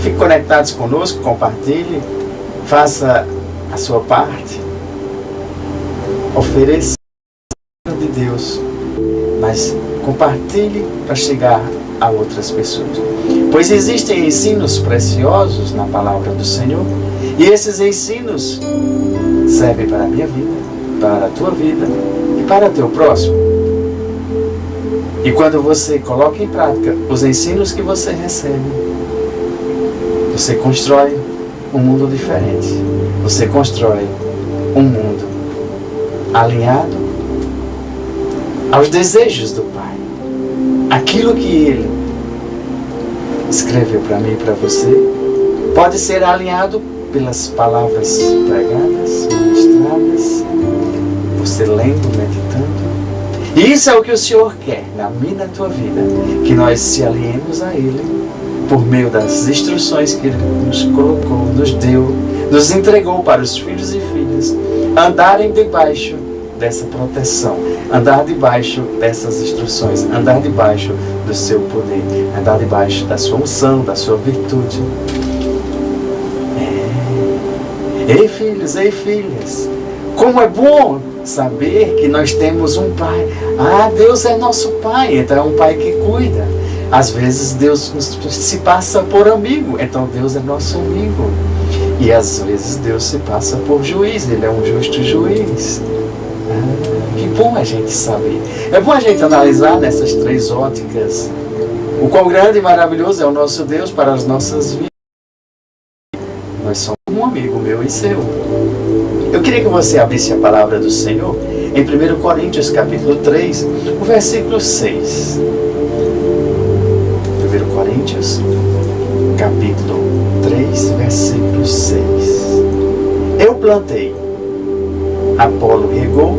fique conectados conosco, compartilhe, faça a sua parte, ofereça de Deus, mas compartilhe para chegar a outras pessoas. Pois existem ensinos preciosos na palavra do Senhor, e esses ensinos servem para a minha vida, para a tua vida e para o teu próximo. E quando você coloca em prática os ensinos que você recebe, você constrói um mundo diferente. Você constrói um mundo alinhado aos desejos do Pai. Aquilo que Ele escreveu para mim e para você pode ser alinhado pelas palavras pregadas, ministradas, você lendo, meditando. E isso é o que o Senhor quer na minha e na tua vida, que nós se alinhemos a Ele por meio das instruções que Ele nos colocou, nos deu, nos entregou para os filhos e filhas andarem debaixo dessa proteção, andar debaixo dessas instruções, andar debaixo do seu poder, andar debaixo da sua unção, da sua virtude. Ei filhos, ei filhas, como é bom saber que nós temos um Pai. Deus é nosso Pai, então é um Pai que cuida. Às vezes Deus se passa por amigo, então Deus é nosso amigo. E às vezes Deus se passa por juiz, Ele é um justo juiz. Que bom a gente saber. É bom a gente analisar nessas três óticas o quão grande e maravilhoso é o nosso Deus para as nossas vidas. Nós somos um amigo meu e seu. Eu queria que você abrisse a palavra do Senhor em 1 Coríntios capítulo 3, o versículo 6. 1 Coríntios capítulo 3, versículo 6. Eu plantei, Apolo regou,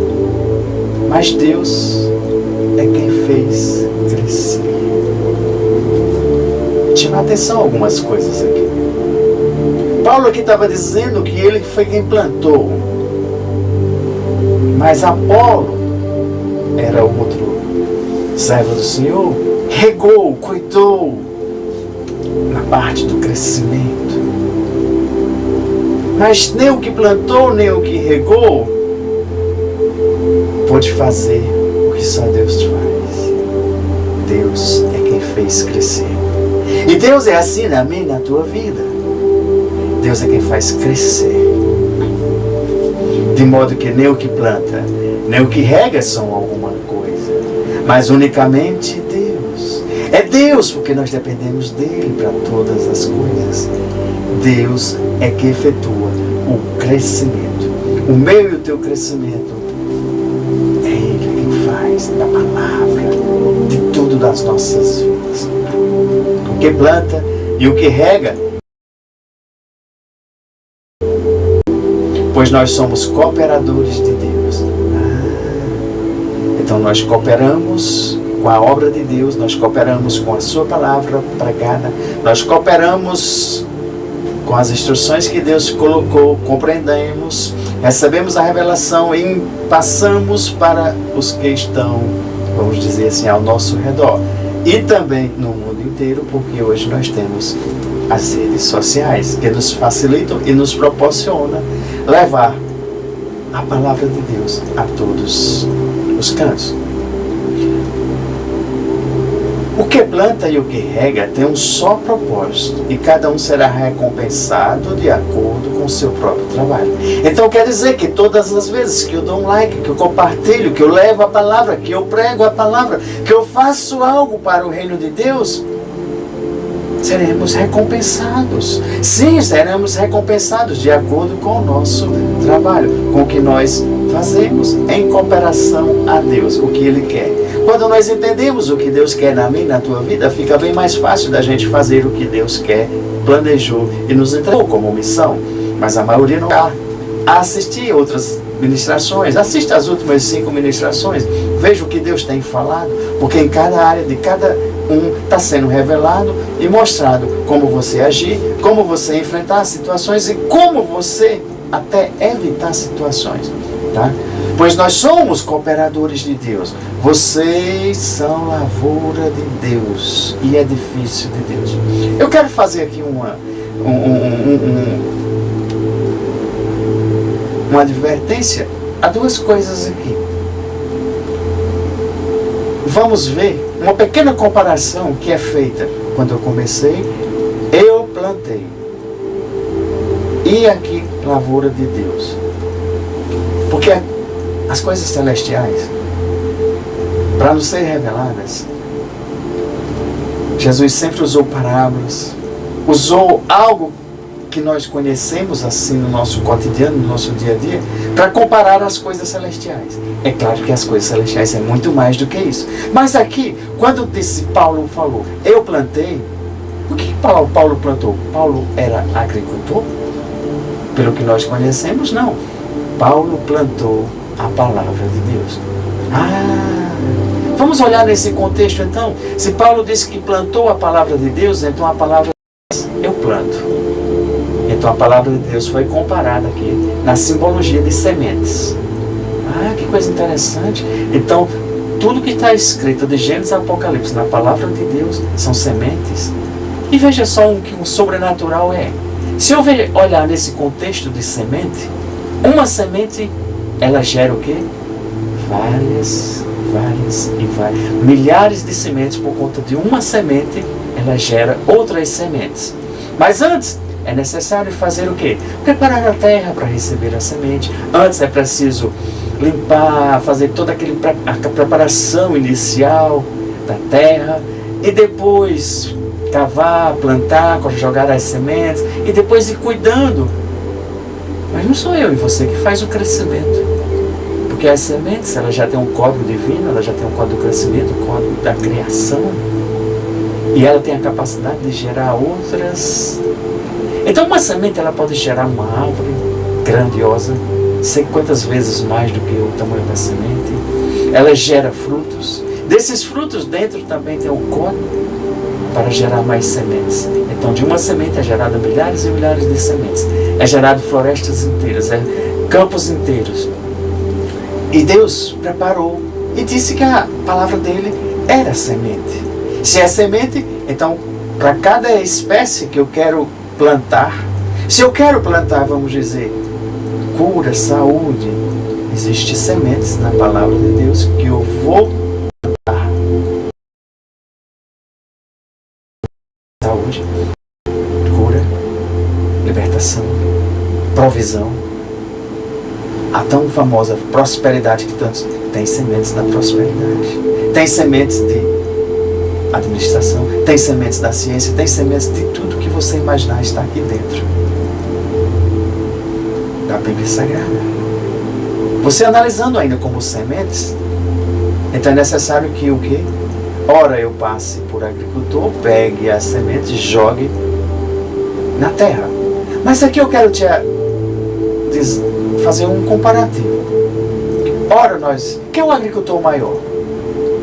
mas Deus é quem fez crescer. Chama atenção a algumas coisas aqui. Paulo aqui estava dizendo que ele foi quem plantou, mas Apolo era outro servo do Senhor, regou, cuidou na parte do crescimento. Mas nem o que plantou, nem o que regou pôde fazer o que só Deus faz. Deus é quem fez crescer. E Deus é assim na minha e na tua vida. Deus é quem faz crescer. De modo que nem o que planta, nem o que rega são alguma coisa, mas unicamente Deus. É Deus, porque nós dependemos dEle para todas as coisas. Deus é que efetua o crescimento. O meu e o teu crescimento é Ele quem faz da palavra, de tudo das nossas vidas. O que planta e o que rega, pois nós somos cooperadores de Deus. Então nós cooperamos com a obra de Deus, nós cooperamos com a sua palavra pregada, nós cooperamos com as instruções que Deus colocou, compreendemos, recebemos a revelação e passamos para os que estão, vamos dizer assim, ao nosso redor. E também no mundo inteiro, porque hoje nós temos as redes sociais que nos facilitam e nos proporcionam levar a palavra de Deus a todos os cantos. O que planta e o que rega tem um só propósito, e cada um será recompensado de acordo com o seu próprio trabalho. Então quer dizer que todas as vezes que eu dou um like, que eu compartilho, que eu levo a palavra, que eu prego a palavra, que eu faço algo para o reino de Deus, seremos recompensados. Sim, seremos recompensados de acordo com o nosso trabalho, com o que nós fazemos em cooperação a Deus, o que Ele quer. Quando nós entendemos o que Deus quer na minha e na tua vida, fica bem mais fácil da gente fazer o que Deus quer, planejou e nos entregou como missão. Mas a maioria não dá. Assistir outras ministrações, assista as últimas 5 ministrações, veja o que Deus tem falado, porque em cada área de cada está sendo revelado e mostrado como você agir, como você enfrentar situações e como você até evitar situações, tá? Pois nós somos cooperadores de Deus. Vocês são lavoura de Deus e edifício de Deus. Eu quero fazer aqui uma advertência a duas coisas aqui. Vamos ver uma pequena comparação que é feita quando eu comecei, eu plantei. E aqui, lavoura de Deus. Porque as coisas celestiais, para nos serem reveladas, Jesus sempre usou parábolas, usou algo que nós conhecemos assim no nosso cotidiano, no nosso dia a dia, para comparar as coisas celestiais. É claro que as coisas celestiais é muito mais do que isso. Mas aqui, quando Paulo falou, eu plantei, o que Paulo plantou? Paulo era agricultor? Pelo que nós conhecemos, não. Paulo plantou a palavra de Deus. Vamos olhar nesse contexto então. Se Paulo disse que plantou a palavra de Deus, então a palavra de Deus, eu planto. Então a palavra de Deus foi comparada aqui na simbologia de sementes. Que coisa interessante. Então, tudo que está escrito de Gênesis a Apocalipse na palavra de Deus são sementes. E veja só o que o sobrenatural é. Se eu olhar nesse contexto de semente, uma semente, ela gera o quê? Várias e várias. Milhares de sementes por conta de uma semente, ela gera outras sementes. Mas antes, é necessário fazer o quê? Preparar a terra para receber a semente. Antes é preciso limpar, fazer toda a preparação inicial da terra. E depois cavar, plantar, jogar as sementes. E depois ir cuidando. Mas não sou eu e você que faz o crescimento. Porque as sementes, ela já tem um código divino, ela já tem um código do crescimento, um código da criação. E ela tem a capacidade de gerar outras. Então uma semente, ela pode gerar uma árvore grandiosa, sei quantas vezes mais do que o tamanho da semente. Ela gera frutos. Desses frutos dentro também tem um código para gerar mais sementes. Então de uma semente é gerada milhares e milhares de sementes. É gerado florestas inteiras, campos inteiros. E Deus preparou e disse que a palavra dele era semente. Se é semente, então para cada espécie que eu quero plantar, se eu quero plantar, vamos dizer, cura, saúde, existem sementes na palavra de Deus que eu vou plantar. Saúde, cura, libertação, provisão. A tão famosa prosperidade que tantos tem sementes da prosperidade. Tem sementes de administração, tem sementes da ciência, tem sementes de tudo que você imaginar está aqui dentro da Bíblia Sagrada. Você analisando ainda como sementes, então é necessário que o quê? Ora eu passe por agricultor, pegue as sementes e jogue na terra. Mas aqui eu quero te fazer um comparativo. Ora quem é o agricultor maior?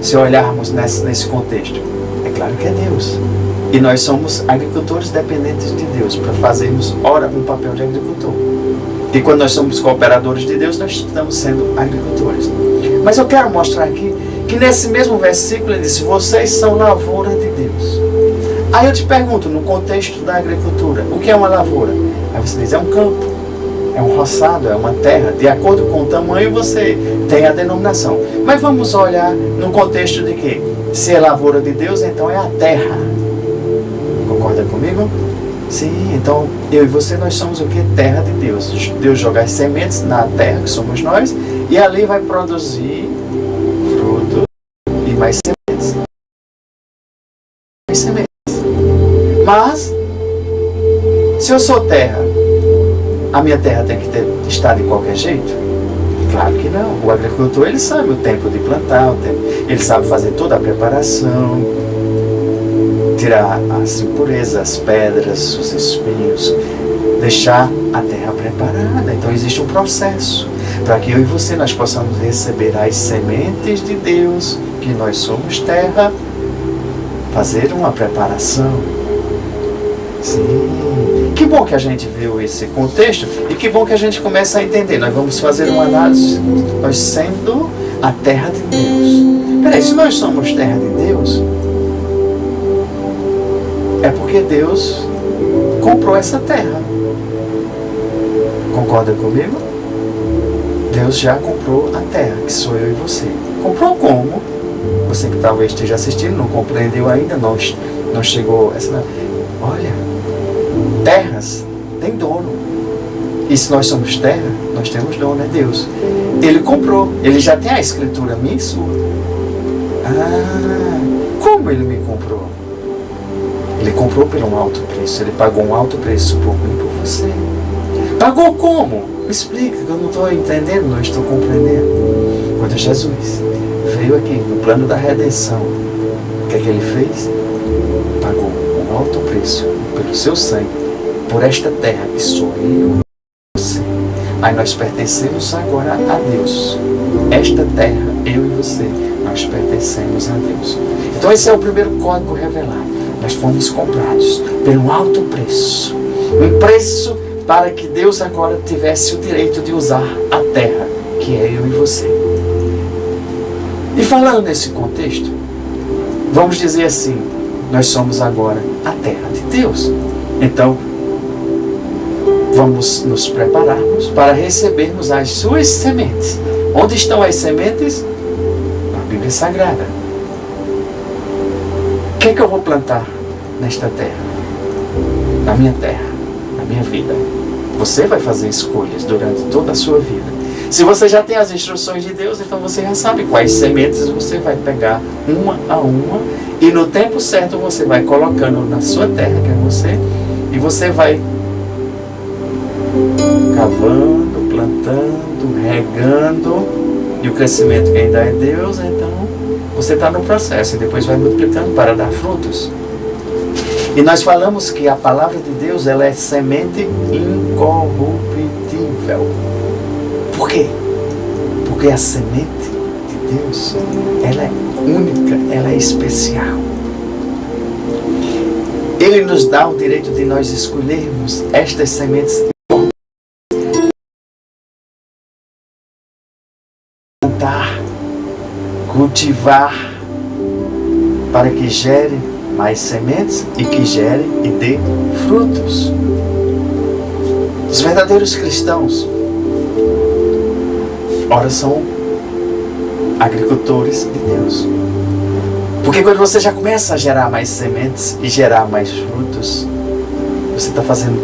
Se olharmos nesse contexto, é claro que é Deus. E nós somos agricultores dependentes de Deus para fazermos, ora, um papel de agricultor. E quando nós somos cooperadores de Deus, nós estamos sendo agricultores. Mas eu quero mostrar aqui que nesse mesmo versículo ele diz: vocês são lavoura de Deus. Aí eu te pergunto, no contexto da agricultura, o que é uma lavoura? Aí você diz, é um campo, é um roçado, é uma terra. De acordo com o tamanho você tem a denominação. Mas vamos olhar no contexto de que se é lavoura de Deus, então é a terra. Concorda comigo? Sim, então eu e você, nós somos o que? Terra de Deus. Deus joga as sementes na terra, que somos nós, e ali vai produzir fruto e mais sementes. Mais sementes. Mas, se eu sou terra, a minha terra tem que estar de qualquer jeito? Claro que não. O agricultor, ele sabe o tempo de plantar, ele sabe fazer toda a preparação, tirar as impurezas, as pedras, os espinhos, deixar a terra preparada. Então existe um processo para que eu e você nós possamos receber as sementes de Deus, que nós somos terra, fazer uma preparação. Sim. Que bom que a gente viu esse contexto e que bom que a gente começa a entender. Nós vamos fazer uma análise, nós sendo a terra de Deus. Peraí, se nós somos terra de Deus, é porque Deus comprou essa terra. Concorda comigo? Deus já comprou a terra, que sou eu e você. Comprou como? Você que talvez esteja assistindo, não compreendeu ainda, não chegou essa. Olha, terras tem dono. E se nós somos terra, nós temos dono, é Deus. Ele comprou, ele já tem a escritura minha e sua. Como ele me comprou? Ele comprou por um alto preço, ele pagou um alto preço por mim e por você. Pagou como? Me explica, que eu não estou entendendo, não estou compreendendo. Quando Jesus veio aqui no plano da redenção, o que é que ele fez? Pagou um alto preço pelo seu sangue, por esta terra que sou eu e você. Aí nós pertencemos agora a Deus. Esta terra, eu e você, nós pertencemos a Deus. Então esse é o primeiro código revelado. Nós fomos comprados por um alto preço. Um preço para que Deus agora tivesse o direito de usar a terra, que é eu e você. E falando nesse contexto, vamos dizer assim, nós somos agora a terra de Deus. Então, vamos nos prepararmos para recebermos as suas sementes. Onde estão as sementes? Na Bíblia Sagrada. O que é que eu vou plantar nesta terra? Na minha terra, na minha vida. Você vai fazer escolhas durante toda a sua vida. Se você já tem as instruções de Deus, então você já sabe quais sementes você vai pegar uma a uma, e no tempo certo você vai colocando na sua terra, que é você, e você vai cavando, plantando, regando, e o crescimento quem dá é Deus. Então você está no processo e depois vai multiplicando para dar frutos. E nós falamos que a palavra de Deus, ela é semente incorruptível. Por quê? Porque a semente de Deus, ela é única, ela é especial. Ele nos dá o direito de nós escolhermos estas sementes, plantar, cultivar, para que gere mais sementes e que gere e dê frutos. Os verdadeiros cristãos, ora, são agricultores de Deus. Porque quando você já começa a gerar mais sementes e gerar mais frutos, você está fazendo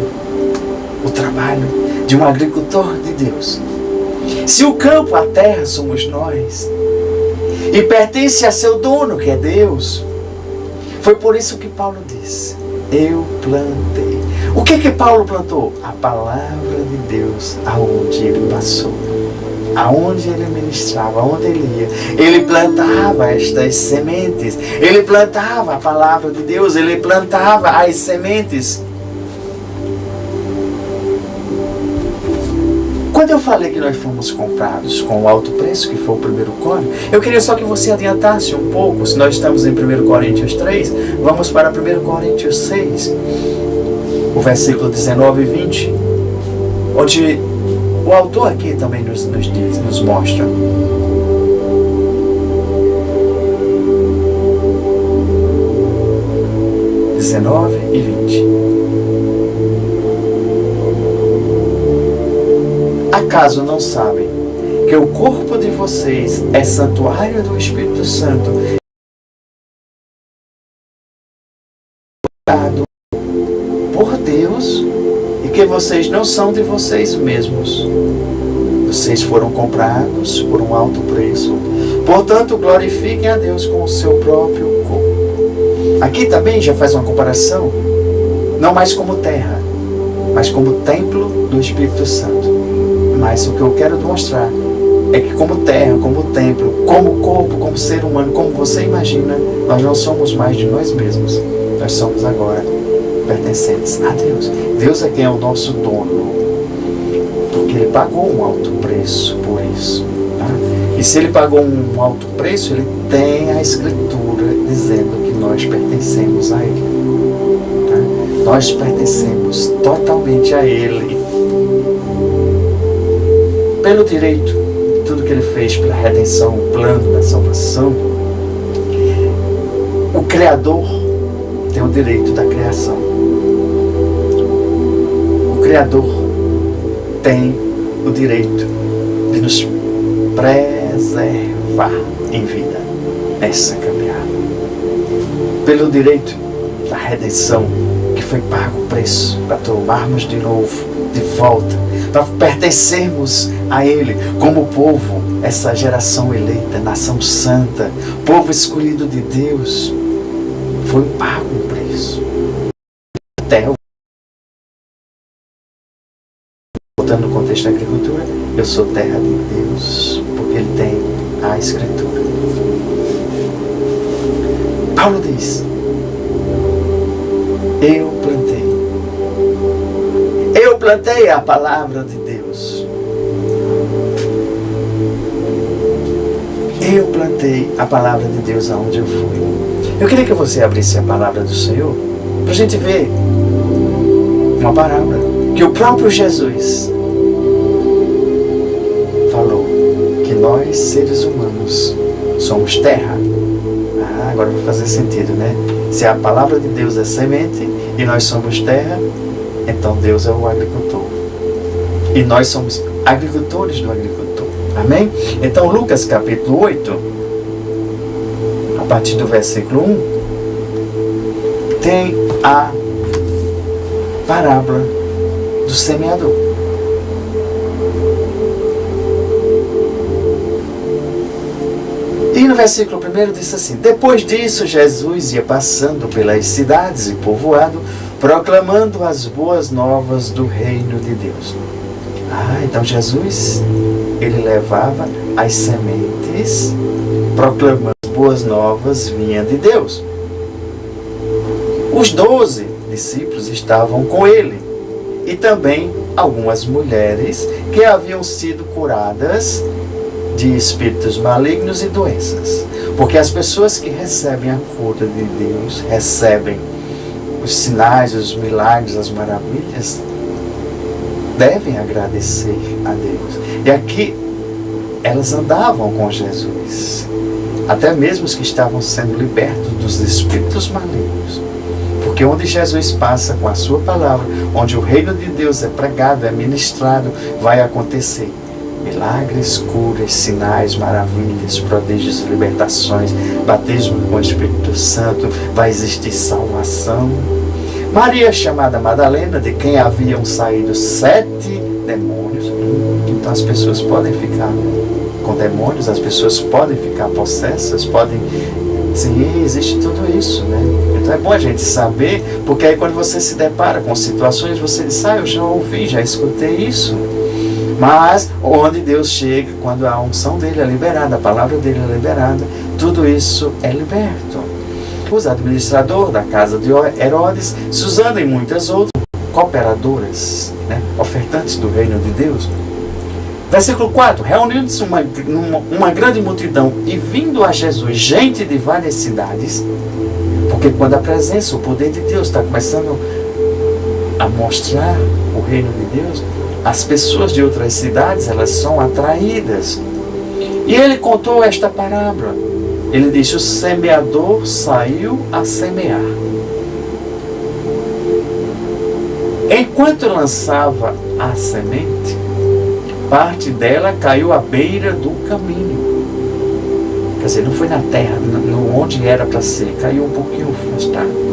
o trabalho de um agricultor de Deus. Se o campo, a terra, somos nós, e pertence a seu dono, que é Deus, foi por isso que Paulo disse, eu plantei. O que Paulo plantou? A palavra de Deus aonde ele passou, aonde ele ministrava, aonde ele ia. Ele plantava estas sementes, ele plantava a palavra de Deus, ele plantava as sementes. Quando eu falei que nós fomos comprados com o alto preço, que foi o primeiro código, eu queria só que você adiantasse um pouco. Se nós estamos em 1 Coríntios 3, vamos para 1 Coríntios 6, o versículo 19 e 20, onde o autor aqui também nos diz, nos mostra. E 20. Acaso não sabem que o corpo de vocês é santuário do Espírito Santo, dado por Deus, e que vocês não são de vocês mesmos? Vocês foram comprados por um alto preço. Portanto, glorifiquem a Deus com o seu próprio corpo. Aqui também já faz uma comparação, não mais como terra, mas como templo do Espírito Santo. Mas o que eu quero mostrar é que como terra, como templo, como corpo, como ser humano, como você imagina, nós não somos mais de nós mesmos. Nós somos agora pertencentes a Deus. Deus é quem é o nosso dono, porque Ele pagou um alto preço por isso. Tá? E se Ele pagou um alto preço, Ele tem a Escritura dizendo que nós pertencemos a Ele. Tá? Nós pertencemos totalmente a Ele. Pelo direito de tudo que Ele fez pela redenção, o plano da salvação, o Criador tem o direito da criação. Criador tem o direito de nos preservar em vida nessa caminhada. Pelo direito da redenção, que foi pago o preço para tomarmos de novo, de volta, para pertencermos a Ele como povo, essa geração eleita, nação santa, povo escolhido de Deus. Foi pago o preço. Até voltando no contexto da agricultura, eu sou terra de Deus, porque Ele tem a Escritura. Paulo diz: eu plantei a palavra de Deus. Eu plantei a palavra de Deus aonde eu fui. Eu queria que você abrisse a palavra do Senhor para a gente ver uma parábola que o próprio Jesus falou, que nós, seres humanos, somos terra. Agora vai fazer sentido, né? Se a palavra de Deus é semente e nós somos terra, então Deus é o agricultor. E nós somos agricultores do agricultor. Amém? Então Lucas capítulo 8, a partir do versículo 1, tem a parábola do semeador. E no versículo 1 diz assim: depois disso, Jesus ia passando pelas cidades e povoado, proclamando as boas novas do reino de Deus. Então Jesus, ele levava as sementes, proclamando as boas novas vinha de Deus. Os 12 discípulos estavam com ele, e também algumas mulheres que haviam sido curadas de espíritos malignos e doenças. Porque as pessoas que recebem a cura de Deus, recebem os sinais, os milagres, as maravilhas, devem agradecer a Deus. E aqui elas andavam com Jesus, até mesmo os que estavam sendo libertos dos espíritos malignos. Porque onde Jesus passa com a sua palavra, onde o reino de Deus é pregado, é ministrado, vai acontecer milagres, curas, sinais, maravilhas, prodígios, libertações, batismo com o Espírito Santo, vai existir salvação. Maria, chamada Madalena, de quem haviam saído 7 demônios. Então as pessoas podem ficar com demônios, as pessoas podem ficar possessas, podem... Sim, existe tudo isso, né? Então é bom a gente saber, porque aí quando você se depara com situações, você diz: eu já ouvi, já escutei isso. Mas onde Deus chega, quando a unção dele é liberada, a palavra dele é liberada, tudo isso é liberto. Os administradores da casa de Herodes, Susana e muitas outras cooperadoras, né, ofertantes do reino de Deus. Versículo 4: reunindo-se uma grande multidão e vindo a Jesus gente de várias cidades, porque quando a presença, o poder de Deus está começando a mostrar o reino de Deus, as pessoas de outras cidades, elas são atraídas. E ele contou esta parábola. Ele disse: o semeador saiu a semear. Enquanto lançava a semente, parte dela caiu à beira do caminho. Quer dizer, não foi na terra, onde era para ser, caiu um pouquinho afastado.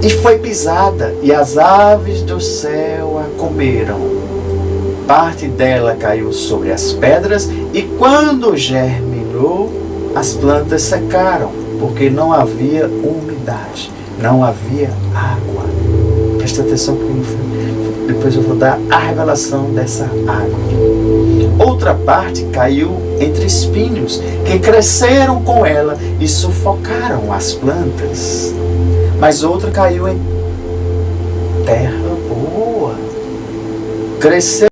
E foi pisada, e as aves do céu a comeram. Parte dela caiu sobre as pedras, e quando germinou, as plantas secaram, porque não havia umidade, não havia água. Presta atenção, porque depois eu vou dar a revelação dessa água. Outra parte caiu entre espinhos, que cresceram com ela e sufocaram as plantas. Mas outra caiu em terra boa. Cresceu.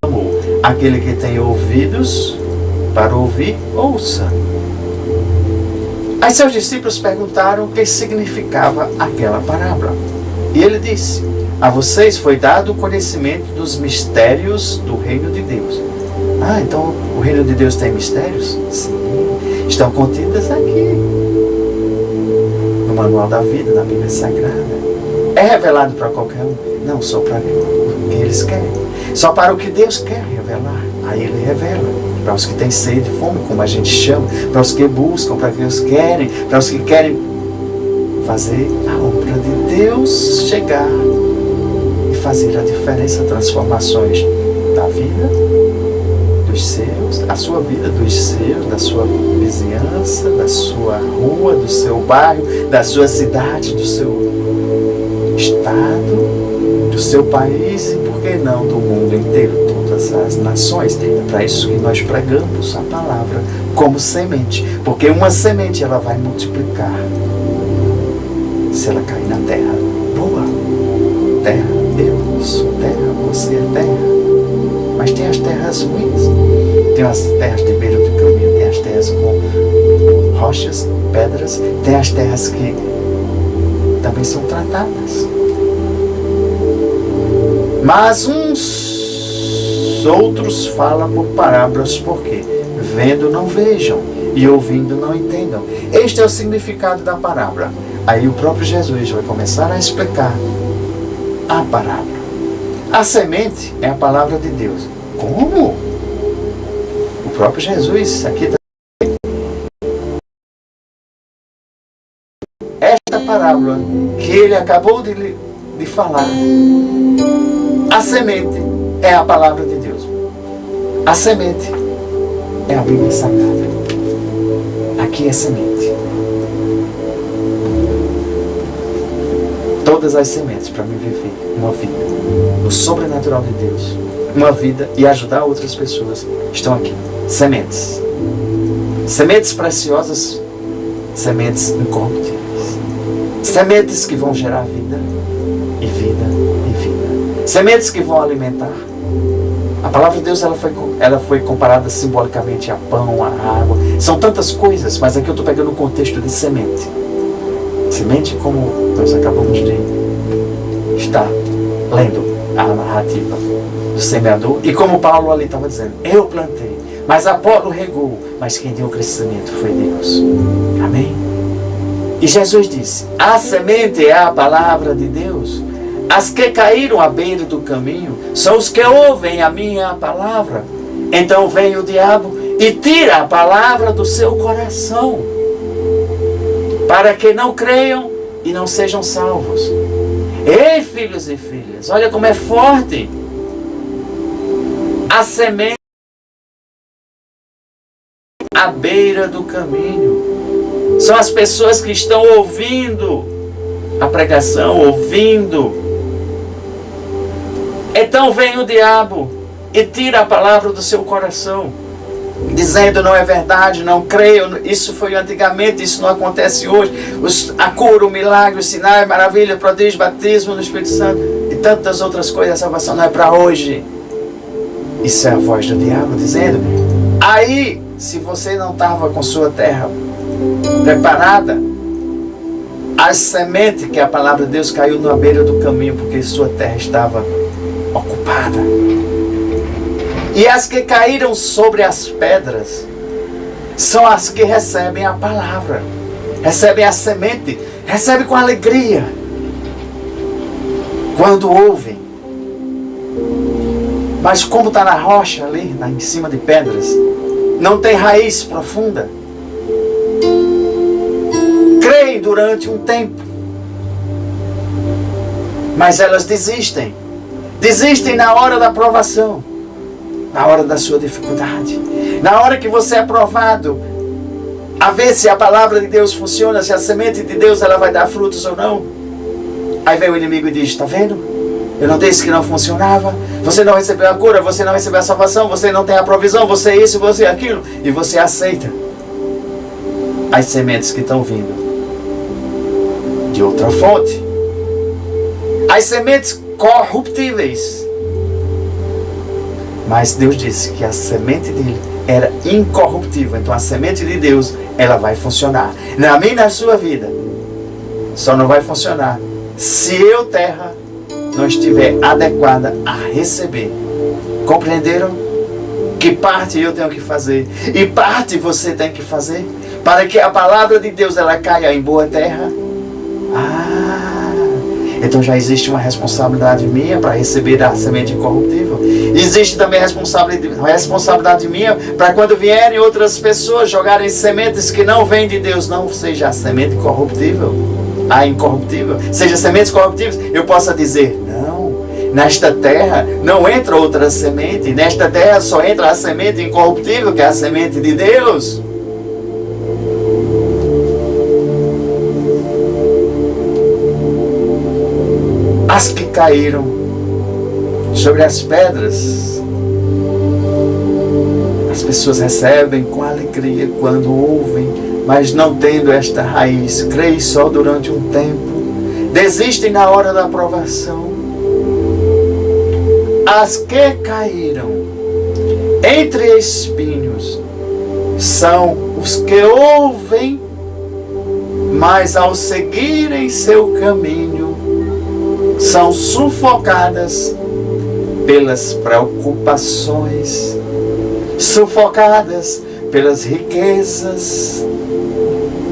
Aquele que tem ouvidos para ouvir, ouça. Aí seus discípulos perguntaram o que significava aquela parábola. E ele disse: a vocês foi dado o conhecimento dos mistérios do reino de Deus. Então o reino de Deus tem mistérios? Sim, estão contidas aqui no manual da vida, na Bíblia Sagrada. É revelado para qualquer um? Não, só para o que eles querem. Só para o que Deus quer revelar. Aí Ele revela. Para os que têm sede e fome, como a gente chama. Para os que buscam, para que os querem. Para os que querem fazer a obra de Deus chegar e fazer a diferença, transformações da vida dos seus, a sua vida, dos seus, da sua vizinhança, da sua rua, do seu bairro, da sua cidade, do seu estado, do seu país e, por que não, do mundo inteiro, todas as nações. É para isso que nós pregamos a palavra como semente, porque uma semente ela vai multiplicar se ela cair na terra boa. Terra, eu sou terra, você é terra. Mas tem as terras ruins, tem as terras de beira do caminho, tem as terras com rochas, pedras, tem as terras que também são tratadas. Mas uns outros falam por parábolas, porque vendo não vejam e ouvindo não entendam. Este é o significado da parábola. Aí o próprio Jesus vai começar a explicar a parábola. A semente é a palavra de Deus. Como? O próprio Jesus aqui esta parábola que ele acabou de falar. A semente é a palavra de Deus. A semente é a Bíblia Sagrada. Aqui é semente. Todas as sementes para me viver uma vida no sobrenatural de Deus, uma vida e ajudar outras pessoas estão aqui. Sementes. Sementes preciosas, sementes incorruptíveis. Sementes que vão gerar vida e vida e vida. Sementes que vão alimentar. A palavra de Deus ela foi comparada simbolicamente a pão, a água. São tantas coisas, mas aqui eu estou pegando o contexto de semente. Semente, como nós acabamos de estar lendo a narrativa do semeador, e como Paulo ali estava dizendo, eu plantei, mas Apolo regou, mas quem deu o crescimento foi Deus. Amém? E Jesus disse, a semente é a palavra de Deus. As que caíram à beira do caminho são os que ouvem a minha palavra. Então vem o diabo e tira a palavra do seu coração, para que não creiam e não sejam salvos. Ei, filhos e filhas, olha como é forte. A semente à beira do caminho são as pessoas que estão ouvindo a pregação, ouvindo. Então vem o diabo e tira a palavra do seu coração, dizendo, não é verdade, não creio, isso foi antigamente, isso não acontece hoje. A cura, o milagre, o sinal, maravilha, prodígio, batismo no Espírito Santo e tantas outras coisas, a salvação não é para hoje. Isso é a voz do diabo dizendo. Aí, se você não estava com sua terra preparada, a semente, que é a palavra de Deus, caiu na beira do caminho, porque sua terra estava ocupada. E as que caíram sobre as pedras são as que recebem a palavra, recebem a semente, recebem com alegria quando ouvem. Mas como está na rocha ali, em cima de pedras, não tem raiz profunda, creem durante um tempo, mas elas desistem na hora da provação, na hora da sua dificuldade, na hora que você é provado, a ver se a palavra de Deus funciona, se a semente de Deus ela vai dar frutos ou não. Aí vem o inimigo e diz, está vendo? Eu não disse que não funcionava, você não recebeu a cura, você não recebeu a salvação, você não tem a provisão, você é isso, você é aquilo, e você aceita as sementes que estão vindo de outra fonte, as sementes corruptíveis. Mas Deus disse que a semente dele era incorruptível. Então a semente de Deus, ela vai funcionar na minha e na sua vida. Só não vai funcionar se eu, terra, não estiver adequada a receber. Compreenderam? Que parte eu tenho que fazer e parte você tem que fazer para que a palavra de Deus ela caia em boa terra. Então já existe uma responsabilidade minha para receber a semente incorruptível. Existe também a responsabilidade minha para quando vierem outras pessoas jogarem sementes que não vêm de Deus, não seja a semente incorruptível, a incorruptível, seja sementes corruptíveis, eu possa dizer, não, nesta terra não entra outra semente, nesta terra só entra a semente incorruptível, que é a semente de Deus. As que caíram sobre as pedras, as pessoas recebem com alegria quando ouvem, mas não tendo esta raiz, creem só durante um tempo, desistem na hora da aprovação. As que caíram entre espinhos são os que ouvem, mas ao seguirem seu caminho, são sufocadas pelas preocupações, sufocadas pelas riquezas,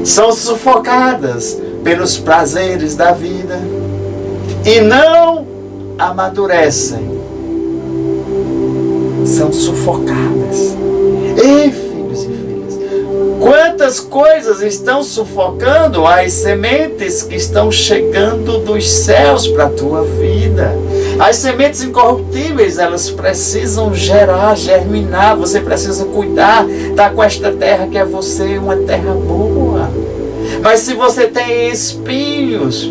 são sufocadas pelos prazeres da vida e não amadurecem, são sufocadas. Ei, filhos e filhas, quantas coisas estão sufocando as sementes que estão chegando dos céus para a tua vida? As sementes incorruptíveis, elas precisam gerar, germinar, você precisa cuidar, tá com esta terra que é você, uma terra boa. Mas se você tem espinhos,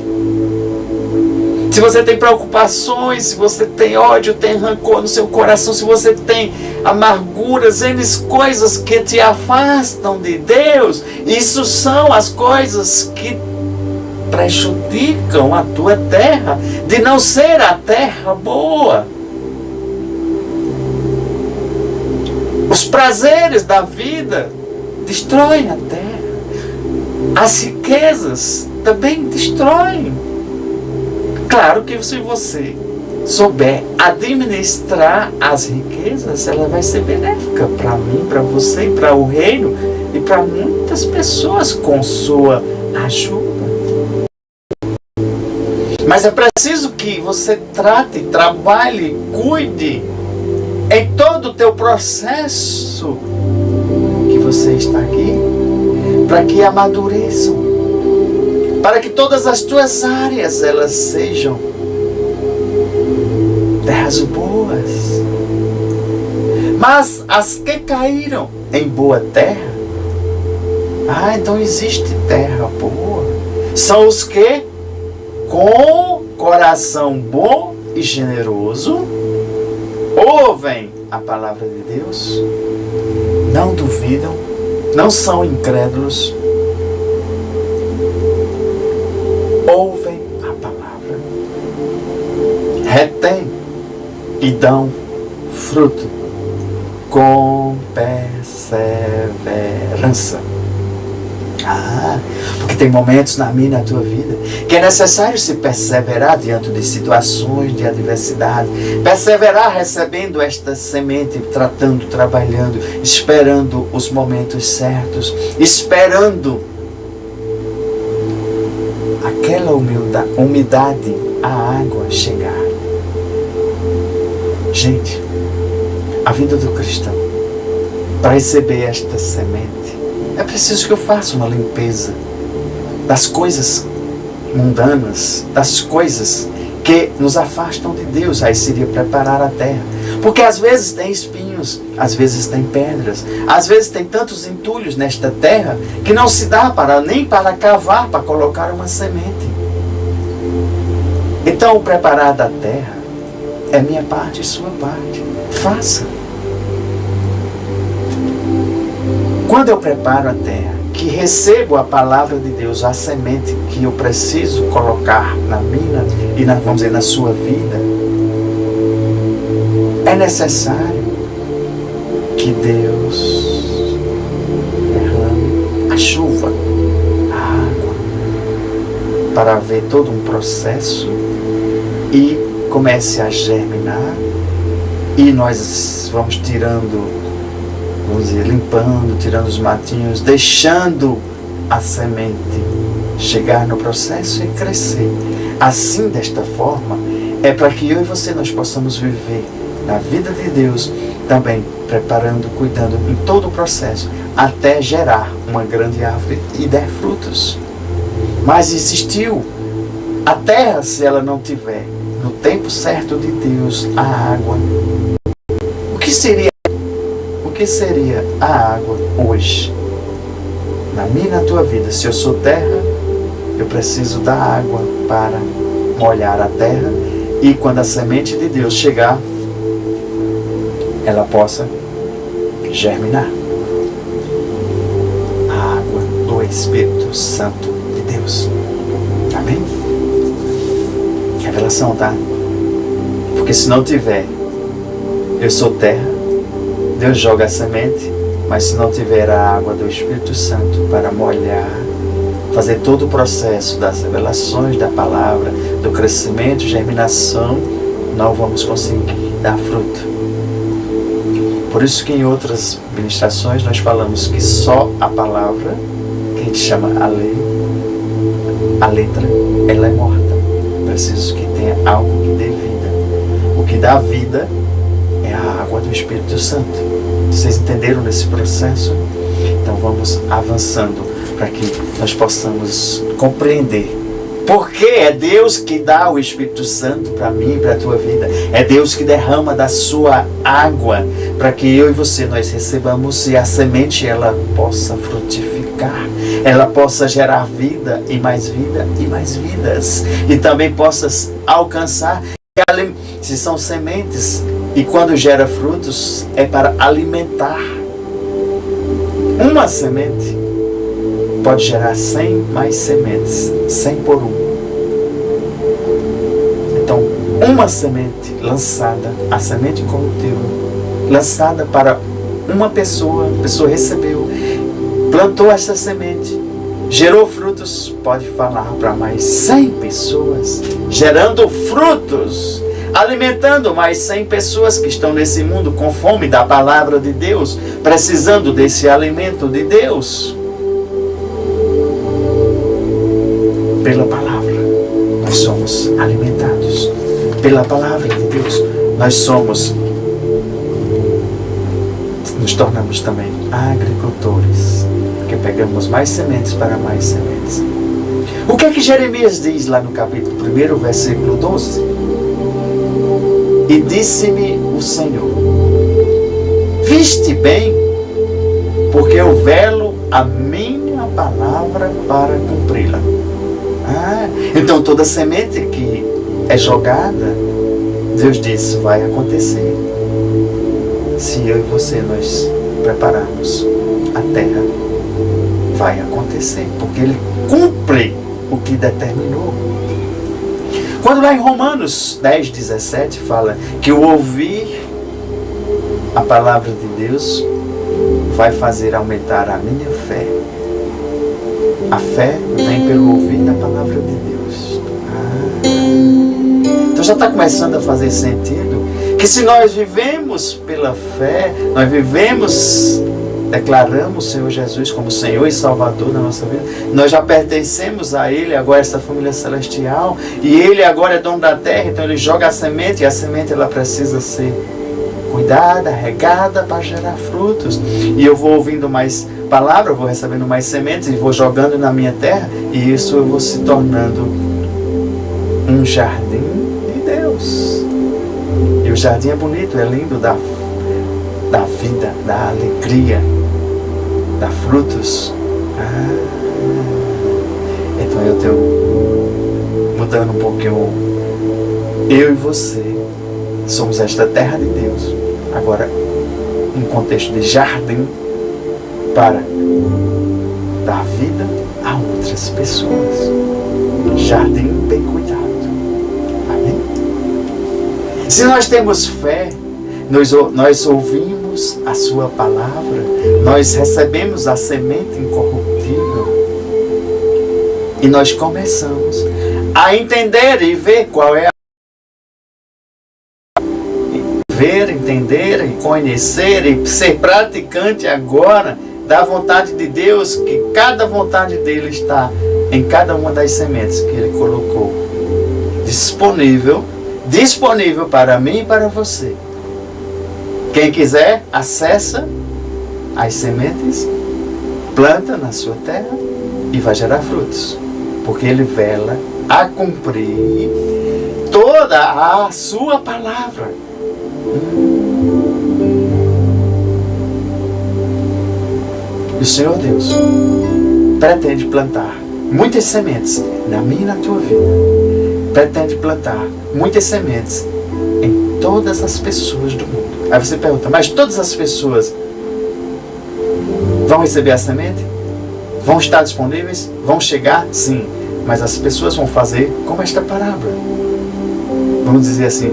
se você tem preocupações, se você tem ódio, tem rancor no seu coração, se você tem amarguras, N coisas que te afastam de Deus, isso são as coisas que prejudicam a tua terra, de não ser a terra boa. Os prazeres da vida destroem a terra. As riquezas também destroem. Claro que se você souber administrar as riquezas, ela vai ser benéfica para mim, para você, para o reino e para muitas pessoas com sua ajuda. Mas é preciso que você trate, trabalhe, cuide em todo o teu processo que você está aqui, para que amadureçam, para que todas as tuas áreas elas sejam terras boas. Mas as que caíram em boa terra, então existe terra boa. São os que com coração bom e generoso ouvem a palavra de Deus, não duvidam, não são incrédulos, ouvem a palavra, retém e dão fruto com perseverança. Porque tem momentos na minha e na tua vida que é necessário se perseverar diante de situações de adversidade, perseverar recebendo esta semente, tratando, trabalhando, esperando os momentos certos, esperando aquela umidade, a água chegar. Gente, a vida do cristão, para receber esta semente, é preciso que eu faça uma limpeza das coisas mundanas, das coisas que nos afastam de Deus. Aí seria preparar a terra. Porque às vezes tem espinhos, às vezes tem pedras, às vezes tem tantos entulhos nesta terra que não se dá nem para cavar, para colocar uma semente. Então o preparar da terra é minha parte e sua parte. Faça. Quando eu preparo a terra, que recebo a palavra de Deus, a semente que eu preciso colocar na minha e vamos dizer, na sua vida, é necessário que Deus derrame a chuva, a água, para haver todo um processo e comece a germinar, e nós vamos tirando, vamos dizer, limpando, tirando os matinhos, deixando a semente chegar no processo e crescer. assim, desta forma, é para que eu e você nós possamos viver na vida de Deus, também preparando, cuidando em todo o processo, até gerar uma grande árvore e dar frutos. Mas existiu a terra, se ela não tiver no tempo certo de Deus a água. O que seria a água hoje? Na minha e na tua vida, se eu sou terra, eu preciso da água para molhar a terra e quando a semente de Deus chegar, ela possa germinar. A água do Espírito Santo de Deus. Amém? Revelação, tá? Porque se não tiver, eu sou terra, Deus joga a semente, mas se não tiver a água do Espírito Santo para molhar, fazer todo o processo das revelações da palavra, do crescimento, germinação, não vamos conseguir dar fruto. Por isso que em outras ministrações nós falamos que só a palavra, que a gente chama a lei, a letra, ela é morta. Preciso que tenha algo que dê vida. O que dá vida é a água do Espírito Santo. Vocês entenderam nesse processo? Então vamos avançando para que nós possamos compreender porque é Deus que dá o Espírito Santo para mim e para a tua vida. É Deus que derrama da sua água para que eu e você nós recebamos e a semente ela possa frutificar, ela possa gerar vida e mais vidas e também possa alcançar, se são sementes e quando gera frutos é para alimentar. Uma semente pode gerar 100 mais sementes, 100 por um. Então, uma semente lançada, a semente comestível, lançada para uma pessoa, a pessoa recebeu, plantou essa semente, gerou frutos, pode falar para mais 100 pessoas, gerando frutos, alimentando mais 100 pessoas que estão nesse mundo com fome da palavra de Deus, precisando desse alimento de Deus. Pela palavra, nós somos alimentados. Pela palavra de Deus, nós nos tornamos também agricultores, porque pegamos mais sementes para mais sementes. O que é que Jeremias diz lá no capítulo 1, versículo 12? E disse-me o Senhor: viste bem, porque eu velo a minha palavra para cumpri-la. Então toda semente que é jogada, Deus diz, vai acontecer. Se eu e você nós prepararmos a terra, vai acontecer, porque Ele cumpre o que determinou. Quando lá em Romanos 10, 17 fala que o ouvir a palavra de Deus vai fazer aumentar a minha fé. A fé vem pelo ouvir da palavra de Deus. Então já está começando a fazer sentido que se nós vivemos pela fé, nós vivemos, declaramos o Senhor Jesus como Senhor e Salvador da nossa vida, nós já pertencemos a Ele, agora essa família celestial, e Ele agora é dono da terra, então Ele joga a semente, e a semente ela precisa ser cuidada, regada para gerar frutos. E eu vou ouvindo mais palavra, eu vou recebendo mais sementes e vou jogando na minha terra, e isso eu vou se tornando um jardim de Deus. E o jardim é bonito, é lindo, dá vida, dá alegria, dá frutos. Então eu estou mudando um pouquinho. Eu e você somos esta terra de Deus. Agora, um contexto de jardim para dar vida a outras pessoas. Jardim bem cuidado. Amém? Se nós temos fé, nós ouvimos a sua palavra, nós recebemos a semente incorruptível e nós começamos a entender e ver qual é entender e conhecer e ser praticante agora da vontade de Deus, que cada vontade dele está em cada uma das sementes que ele colocou disponível para mim e para você. Quem quiser, acessa as sementes, planta na sua terra e vai gerar frutos. Porque Ele vela a cumprir toda a sua palavra. E o Senhor Deus pretende plantar muitas sementes na minha e na tua vida. Pretende plantar muitas sementes em todas as pessoas do mundo. Aí você pergunta, mas todas as pessoas vão receber a semente? Vão estar disponíveis? Vão chegar? Sim. Mas as pessoas vão fazer como esta parábola. Vamos dizer assim,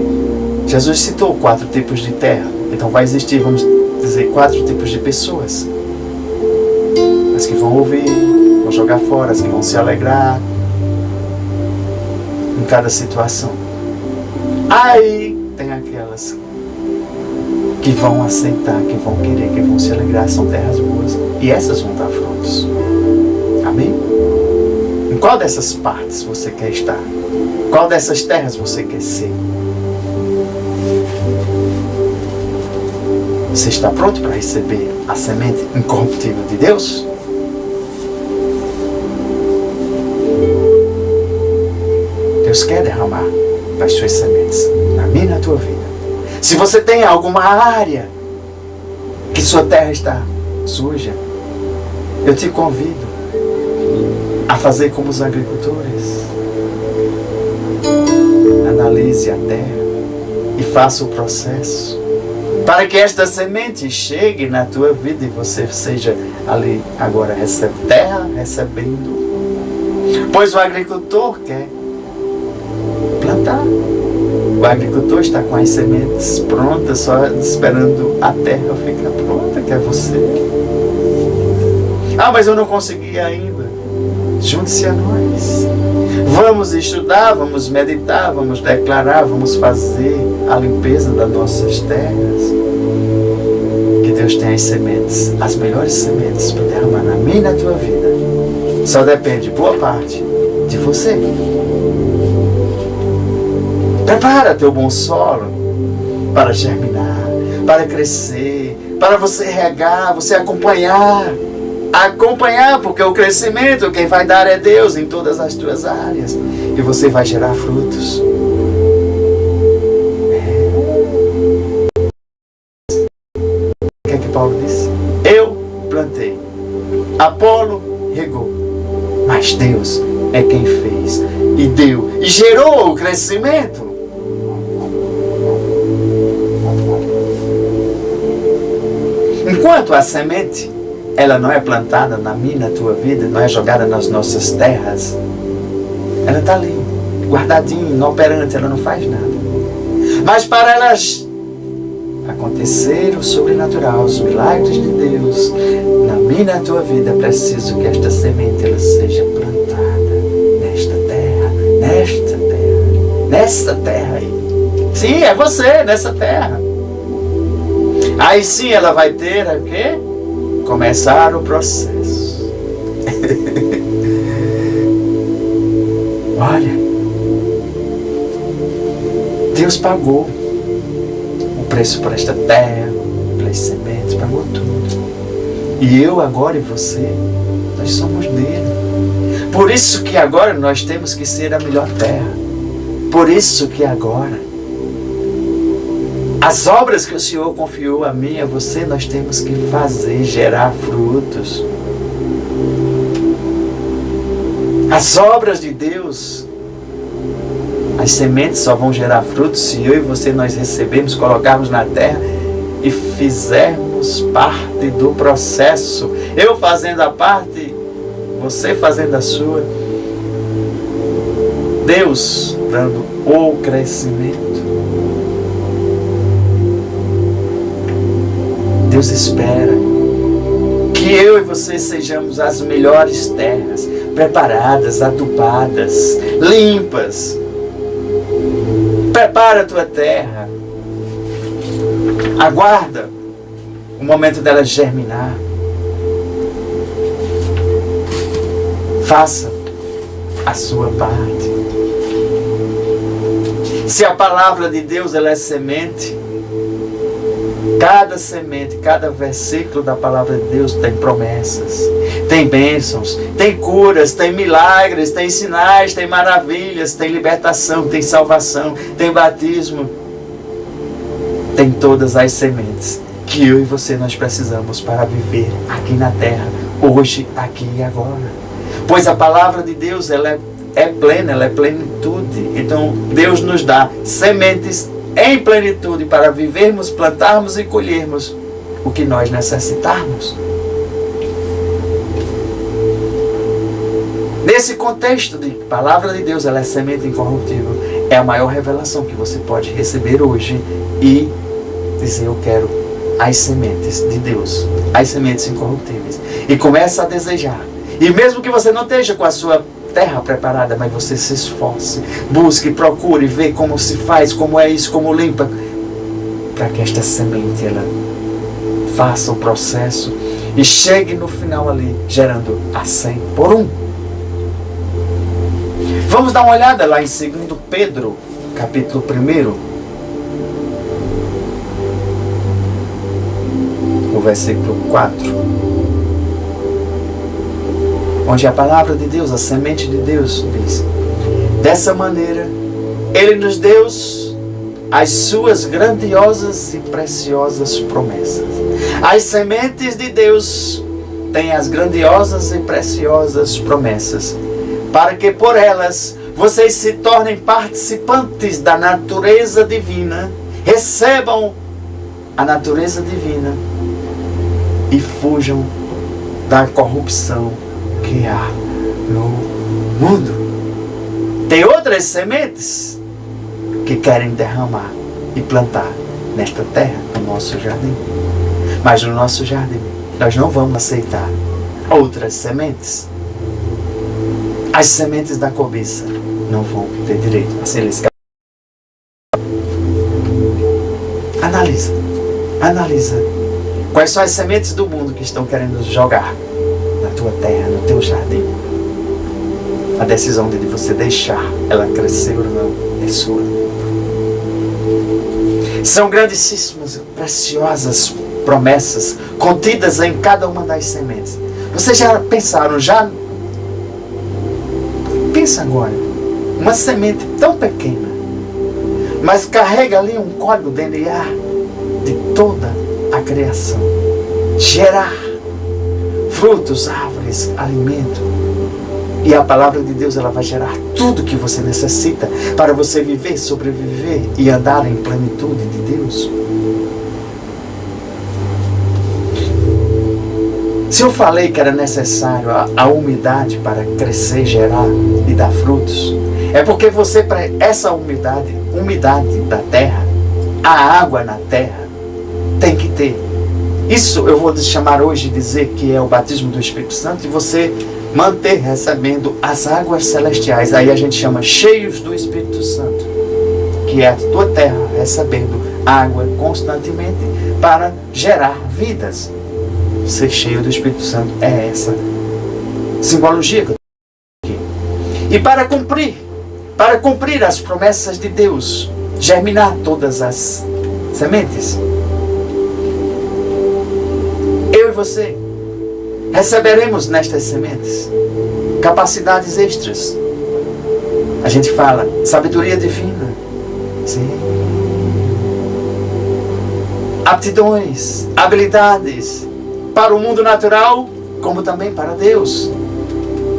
Jesus citou 4 tipos de terra. Então vai existir, vamos dizer, 4 tipos de pessoas. As que vão ouvir, vão jogar fora, as que vão se alegrar em cada situação. Aí tem aquelas que vão aceitar, que vão querer, que vão se alegrar, são terras boas. E essas vão dar frutos. Amém? Em qual dessas partes você quer estar? Qual dessas terras você quer ser? Você está pronto para receber a semente incorruptível de Deus? Deus quer derramar as suas sementes na minha e na tua vida. Se você tem alguma área que sua terra está suja, eu te convido a fazer como os agricultores. Analise a terra e faça o processo para que esta semente chegue na tua vida e você seja ali agora recebendo. Pois o agricultor quer plantar. O agricultor está com as sementes prontas, só esperando a terra ficar pronta, que é você. Ah, mas eu não consegui ainda. Junte-se a nós. Vamos estudar, vamos meditar, vamos declarar, vamos fazer a limpeza das nossas terras. Que Deus tem as sementes, as melhores sementes para derramar na minha e na tua vida. Só depende, boa parte, de você. Prepara teu bom solo para germinar, para crescer, para você regar, você acompanhar. Acompanhar, porque o crescimento quem vai dar é Deus em todas as tuas áreas. E você vai gerar frutos. O que é que Paulo disse? Eu plantei, Apolo regou, mas Deus é quem fez e deu e gerou o crescimento. Enquanto a semente ela não é plantada na minha e na tua vida, não é jogada nas nossas terras, ela está ali, guardadinha, inoperante, ela não faz nada. Mas para elas acontecer o sobrenatural, os milagres de Deus, na minha e na tua vida, é preciso que esta semente ela seja plantada nesta terra aí. Sim, é você, nessa terra. Aí sim ela vai ter o quê? Começar o processo. Olha, Deus pagou o preço por esta terra, pelas sementes, pagou tudo. E eu agora e você, nós somos dele. Por isso que agora nós temos que ser a melhor terra. Por isso que agora as obras que o Senhor confiou a mim e a você, nós temos que fazer, gerar frutos. As obras de Deus, as sementes só vão gerar frutos se eu e você nós recebemos, colocarmos na terra e fizermos parte do processo. Eu fazendo a parte, você fazendo a sua. Deus dando o crescimento. Deus espera que eu e você sejamos as melhores terras, preparadas, adubadas, limpas. Prepara a tua terra. Aguarda o momento dela germinar. Faça a sua parte. Se a palavra de Deus ela é semente, cada versículo da palavra de Deus tem promessas, tem bênçãos, tem curas, tem milagres, tem sinais, tem maravilhas, tem libertação, tem salvação, tem batismo. Tem todas as sementes que eu e você nós precisamos para viver aqui na terra, hoje, aqui e agora. Pois a palavra de Deus ela é plena, ela é plenitude. Então Deus nos dá sementes em plenitude para vivermos, plantarmos e colhermos o que nós necessitarmos. Nesse contexto de palavra de Deus, ela é semente incorruptível, é a maior revelação que você pode receber hoje e dizer: eu quero as sementes de Deus, as sementes incorruptíveis. E começa a desejar. E mesmo que você não esteja com a sua terra preparada, mas você se esforce, busque, procure, vê como se faz, como é isso, como limpa, para que esta semente ela faça o processo e chegue no final ali, gerando a 100 por 1. Vamos dar uma olhada lá em 2 Pedro, capítulo 1, o versículo 4, onde a palavra de Deus, a semente de Deus diz: dessa maneira Ele nos deu as suas grandiosas e preciosas promessas. As sementes de Deus têm as grandiosas e preciosas promessas, para que por elas vocês se tornem participantes da natureza divina, recebam a natureza divina e fujam da corrupção que há no mundo. Tem outras sementes que querem derramar e plantar nesta terra, no nosso jardim. Mas no nosso jardim nós não vamos aceitar outras sementes. As sementes da cobiça não vão ter direito a ser escapadas. Analisa. Quais são as sementes do mundo que estão querendo jogar na tua terra, no teu jardim? A decisão de você deixar ela crescer ou não é sua. São grandíssimas, preciosas promessas contidas em cada uma das sementes. Vocês já pensaram, pensa agora, uma semente tão pequena, mas carrega ali um código DNA de toda a criação. Gerar frutos, árvores, alimento. E a palavra de Deus ela vai gerar tudo que você necessita para você viver, sobreviver e andar em plenitude de Deus. Se eu falei que era necessário a umidade para crescer, gerar e dar frutos, é porque você, para essa umidade da terra, a água na terra, tem que ter. Isso eu vou chamar hoje, dizer que é o batismo do Espírito Santo, e você manter recebendo as águas celestiais. Aí a gente chama cheios do Espírito Santo, que é a tua terra recebendo água constantemente para gerar vidas. Ser cheio do Espírito Santo é essa simbologia que eu tenho aqui. E para cumprir as promessas de Deus, germinar todas as sementes, eu e você receberemos nestas sementes capacidades extras. A gente fala sabedoria divina, sim, aptidões, habilidades para o mundo natural, como também para Deus.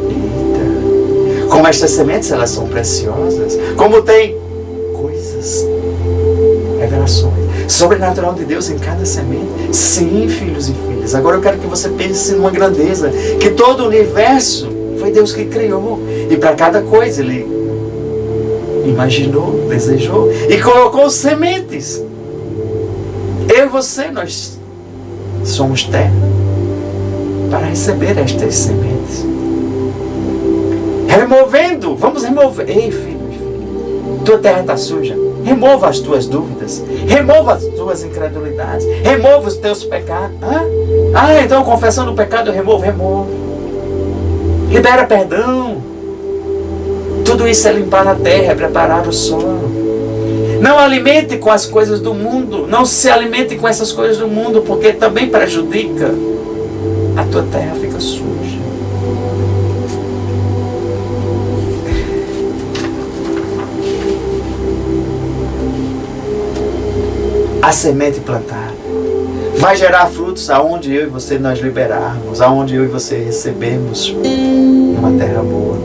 Eita, como estas sementes elas são preciosas, como tem coisas, revelações sobrenatural de Deus em cada semente. Sim, filhos e filhas. Agora eu quero que você pense numa grandeza, que todo o universo foi Deus que criou, e para cada coisa Ele imaginou, desejou e colocou sementes. Eu e você, nós somos terra para receber estas sementes. Vamos remover. Ei, filho, tua terra está suja. Remova as tuas dúvidas, remova as tuas incredulidades, remova os teus pecados. Então confessando o pecado eu removo. Libera perdão. Tudo isso é limpar a terra, é preparar o solo. Não alimente com as coisas do mundo. Não se alimente com essas coisas do mundo, porque também prejudica. A tua terra fica suja. A semente plantada vai gerar frutos aonde eu e você nós liberarmos, aonde eu e você recebemos uma terra boa.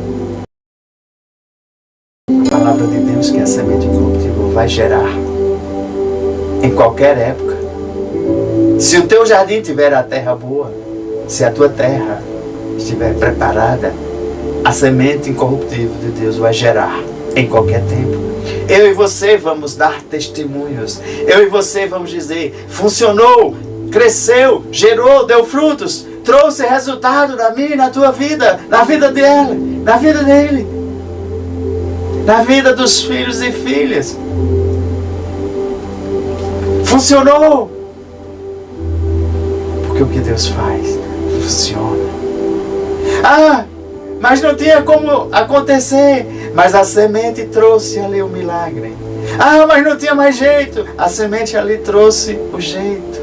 A palavra de Deus, que é a semente incorruptível, vai gerar em qualquer época. Se o teu jardim tiver a terra boa, se a tua terra estiver preparada, a semente incorruptível de Deus vai gerar em qualquer tempo. Eu e você vamos dar testemunhos. Eu e você vamos dizer: funcionou, cresceu, gerou, deu frutos, trouxe resultado na minha e na tua vida, na vida dele, na vida dele, na vida dos filhos e filhas. Funcionou. Porque o que Deus faz, funciona. Ah, mas não tinha como acontecer. Mas a semente trouxe ali o milagre. Ah, mas não tinha mais jeito. A semente ali trouxe o jeito.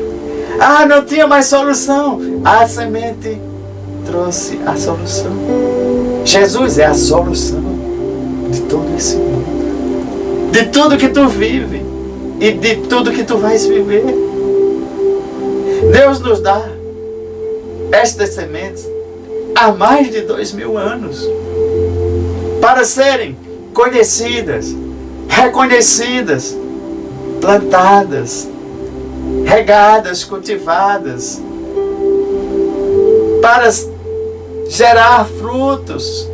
Ah, não tinha mais solução. A semente trouxe a solução. Jesus é a solução de todo esse mundo. De tudo que tu vive. E de tudo que tu vais viver. Deus nos dá estas sementes há mais de 2000 anos. Para serem conhecidas, reconhecidas, plantadas, regadas, cultivadas, para gerar frutos.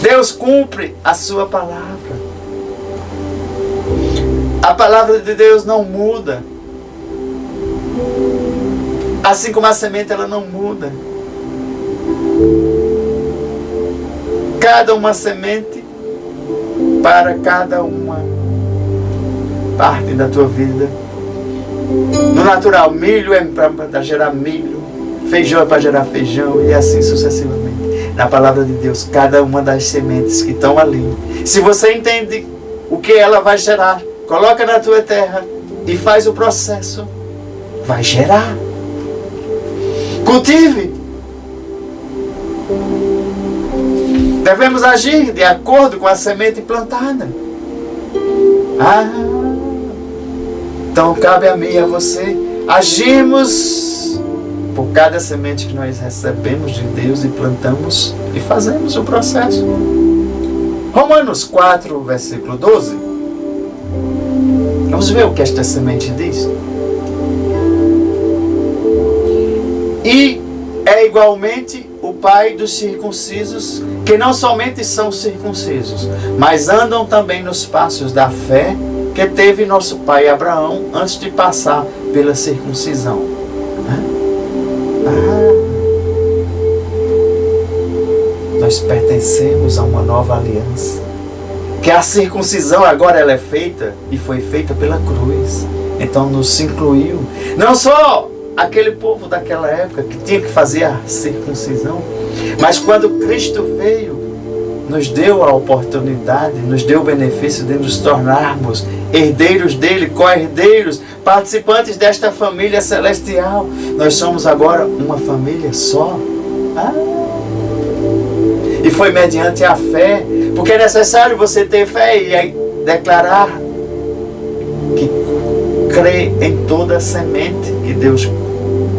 Deus cumpre a sua palavra. A palavra de Deus não muda. Assim como a semente, ela não muda. Cada uma semente para cada uma parte da tua vida. No natural, milho é para gerar milho, feijão é para gerar feijão, e assim sucessivamente. Na palavra de Deus, cada uma das sementes que estão ali, se você entende o que ela vai gerar, coloca na tua terra e faz o processo, vai gerar. Cultive. Devemos agir de acordo com a semente plantada. Então cabe a mim e a você agirmos por cada semente que nós recebemos de Deus e plantamos e fazemos o processo. Romanos 4, versículo 12. Vamos ver o que esta semente diz. E é igualmente o Pai dos circuncisos, que não somente são circuncisos, mas andam também nos passos da fé que teve nosso pai Abraão antes de passar pela circuncisão. Nós pertencemos a uma nova aliança, que a circuncisão agora ela é feita e foi feita pela cruz. Então nos incluiu, não só aquele povo daquela época que tinha que fazer a circuncisão, mas quando Cristo veio, nos deu a oportunidade, nos deu o benefício de nos tornarmos herdeiros dele, co-herdeiros, participantes desta família celestial. Nós somos agora uma família só. E foi mediante a fé, porque é necessário você ter fé e declarar que crê em toda a semente que Deus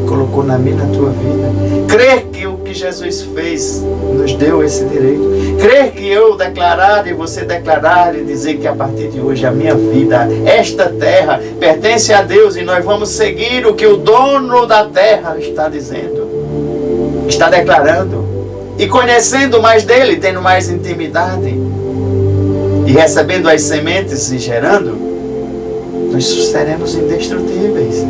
colocou na minha e na tua vida. Crer que o que Jesus fez nos deu esse direito. Crer que eu declarar e você declarar e dizer que a partir de hoje a minha vida, esta terra, pertence a Deus e nós vamos seguir o que o dono da terra está dizendo, está declarando. E conhecendo mais dele, tendo mais intimidade e recebendo as sementes e gerando, nós seremos indestrutíveis.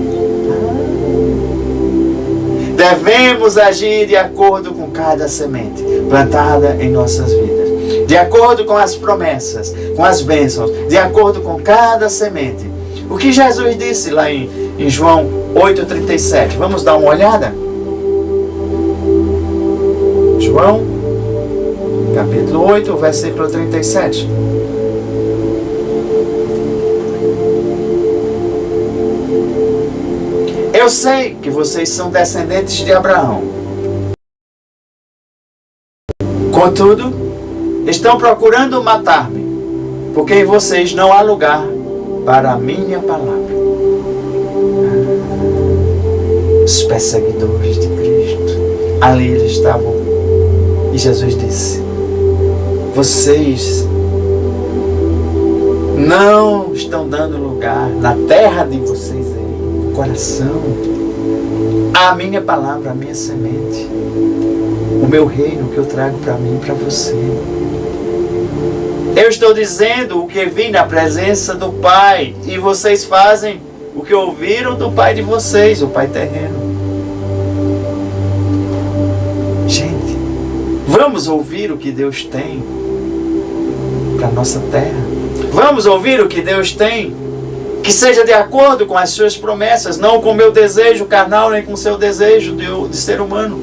Devemos agir de acordo com cada semente plantada em nossas vidas, de acordo com as promessas, com as bênçãos, de acordo com cada semente. O que Jesus disse lá em João 8,37, vamos dar uma olhada? João capítulo 8, versículo 37. Eu sei que vocês são descendentes de Abraão. Contudo, estão procurando matar-me, porque em vocês não há lugar para a minha palavra. Os perseguidores de Cristo, ali eles estavam. E Jesus disse: vocês não estão dando lugar na terra de vocês aí, no coração, a minha palavra, a minha semente, o meu reino que eu trago para mim e para você. Eu estou dizendo o que vi na presença do Pai, e vocês fazem o que ouviram do Pai de vocês, o Pai terreno. Gente, vamos ouvir o que Deus tem para a nossa terra. Vamos ouvir o que Deus tem, que seja de acordo com as suas promessas, não com o meu desejo carnal, nem com o seu desejo de ser humano.